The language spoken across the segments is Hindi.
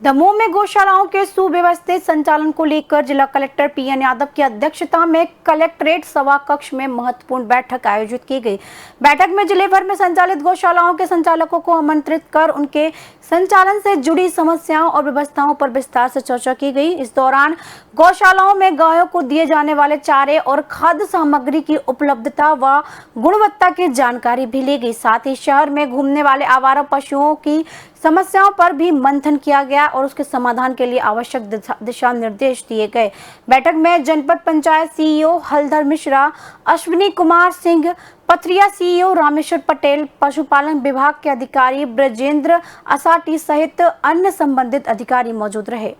दमोह में गौशालाओं के सुव्यवस्थित संचालन को लेकर जिला कलेक्टर पीएन यादव की अध्यक्षता में कलेक्ट्रेट सभा कक्ष में महत्वपूर्ण बैठक आयोजित की गई। बैठक में जिले भर में संचालित गौशालाओं के संचालकों को आमंत्रित कर उनके संचालन से जुड़ी समस्याओं और व्यवस्थाओं पर विस्तार से चर्चा की गई। इस दौरान गौशालाओं में गायों को दिए जाने वाले चारे और खाद्य सामग्री की उपलब्धता व गुणवत्ता की जानकारी भी ली गई। साथ ही शहर में घूमने वाले आवारा पशुओं की समस्याओं पर भी मंथन किया गया और उसके समाधान के लिए आवश्यक दिशा निर्देश दिए गए। बैठक में जनपद पंचायत सीईओ हलधर मिश्रा, अश्विनी कुमार सिंह, पथरिया सीईओ रामेश्वर पटेल, पशुपालन विभाग के अधिकारी ब्रजेंद्र असाटी सहित अन्य संबंधित अधिकारी मौजूद रहे।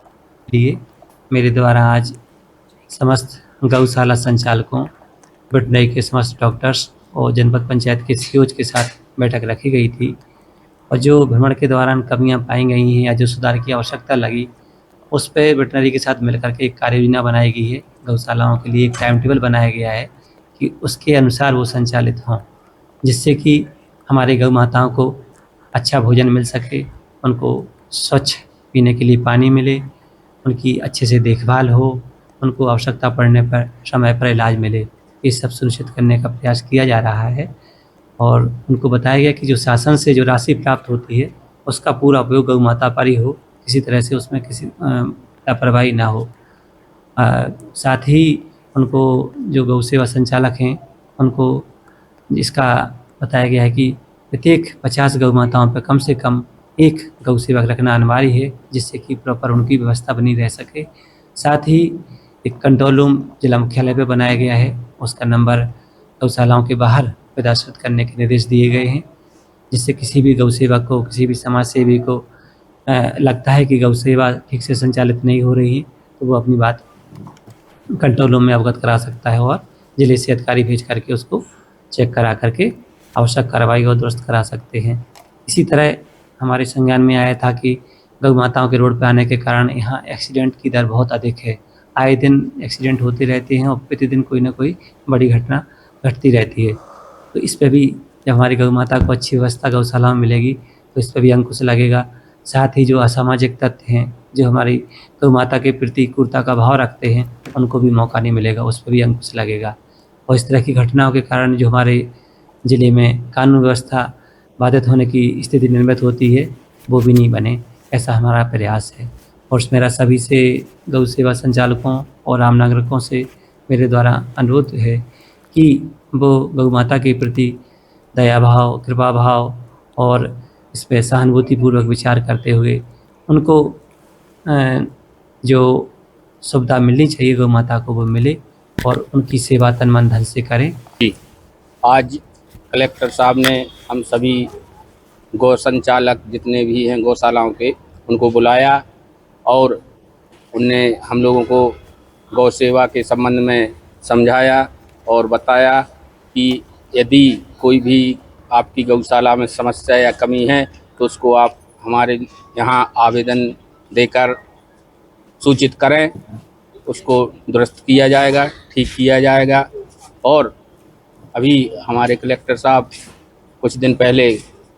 मेरे द्वारा आज समस्त गौशाला संचालकों, वेटरनरी के समस्त डॉक्टर्स और जनपद पंचायत के सीईओ के साथ बैठक रखी गई थी और जो भ्रमण के दौरान कमियां पाई गई हैं या जो सुधार की आवश्यकता लगी, उस पर वेटरनरी के साथ मिलकर के एक कार्य योजना बनाई गई है। गौशालाओं के लिए एक टाइम टेबल बनाया गया है कि उसके अनुसार वो संचालित हों, जिससे कि हमारे गौ माताओं को अच्छा भोजन मिल सके, उनको स्वच्छ पीने के लिए पानी मिले, उनकी अच्छे से देखभाल हो, उनको आवश्यकता पड़ने पर समय पर इलाज मिले। ये सब सुनिश्चित करने का प्रयास किया जा रहा है और उनको बताया गया कि जो शासन से जो राशि प्राप्त होती है उसका पूरा उपयोग गौ माता पर ही हो, किसी तरह से उसमें किसी लापरवाही ना हो। साथ ही उनको जो गौ सेवा संचालक हैं उनको इसका बताया गया है कि प्रत्येक 50 गौ माताओं पर कम से कम एक गौ सेवक रखना अनिवार्य है, जिससे कि प्रॉपर उनकी व्यवस्था बनी रह सके। साथ ही एक कंट्रोल रूम जिला मुख्यालय पे बनाया गया है, उसका नंबर गौशालाओं के बाहर प्रदर्शित करने के निर्देश दिए गए हैं, जिससे किसी भी गौ सेवक को, किसी भी समाज सेवी को लगता है कि गौ सेवा ठीक से संचालित नहीं हो रही है तो वो अपनी बात कंट्रोल रूम में अवगत करा सकता है और जिले से अधिकारी भेज करके उसको चेक करा करके आवश्यक कार्रवाई और दुरुस्त करा सकते हैं। इसी तरह हमारे संज्ञान में आया था कि गौ माताओं के रोड पर आने के कारण यहाँ एक्सीडेंट की दर बहुत अधिक है। आए दिन एक्सीडेंट होते रहते हैं और प्रतिदिन कोई ना कोई बड़ी घटना घटती रहती है। तो इस पर भी जब हमारी गौ माता को अच्छी व्यवस्था गौशाला में मिलेगी तो इस पर भी अंकुश लगेगा। साथ ही जो असामाजिक तत्व हैं, जो हमारी गौ माता के प्रति क्रूरता का भाव रखते हैं, उनको भी मौका नहीं मिलेगा, उस पर भी अंकुश लगेगा। और इस तरह की घटनाओं के कारण जो हमारे ज़िले में कानून व्यवस्था बाधित होने की स्थिति निर्मित होती है, वो भी नहीं बने, ऐसा हमारा प्रयास है। और मेरा सभी से गौ सेवा संचालकों और आम नागरिकों से मेरे द्वारा अनुरोध है कि वो गौ माता के प्रति दया भाव, कृपा भाव और इस पर सहानुभूतिपूर्वक विचार करते हुए उनको जो सुविधा मिलनी चाहिए गौ माता को वो मिले और उनकी सेवा तन मन धन से करें। आज कलेक्टर साहब ने हम सभी गौ संचालक जितने भी हैं गौशालाओं के, उनको बुलाया और उनने हम लोगों को गौ सेवा के संबंध में समझाया और बताया कि यदि कोई भी आपकी गौशाला में समस्या या कमी है तो उसको आप हमारे यहाँ आवेदन देकर सूचित करें, उसको दुरुस्त किया जाएगा, ठीक किया जाएगा। और अभी हमारे कलेक्टर साहब कुछ दिन पहले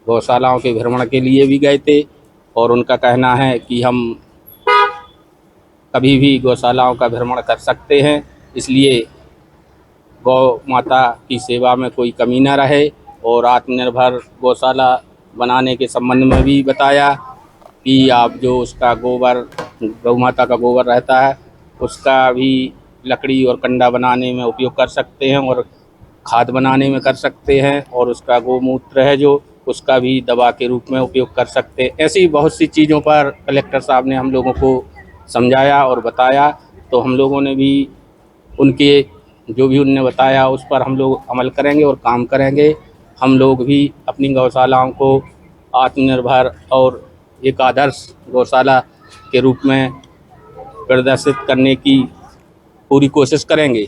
गौशालाओं के भ्रमण के लिए भी गए थे और उनका कहना है कि हम कभी भी गौशालाओं का भ्रमण कर सकते हैं, इसलिए गौ माता की सेवा में कोई कमी न रहे। और आत्मनिर्भर गौशाला बनाने के संबंध में भी बताया कि आप जो उसका गोबर, गौ माता का गोबर रहता है, उसका भी लकड़ी और कंडा बनाने में उपयोग कर सकते हैं और खाद बनाने में कर सकते हैं, और उसका गोमूत्र है जो, उसका भी दवा के रूप में उपयोग कर सकते हैं। ऐसी बहुत सी चीज़ों पर कलेक्टर साहब ने हम लोगों को समझाया और बताया, तो हम लोगों ने भी उनके जो भी उनने बताया उस पर हम लोग अमल करेंगे और काम करेंगे। हम लोग भी अपनी गौशालाओं को आत्मनिर्भर और एक आदर्श गौशाला के रूप में प्रदर्शित करने की पूरी कोशिश करेंगे।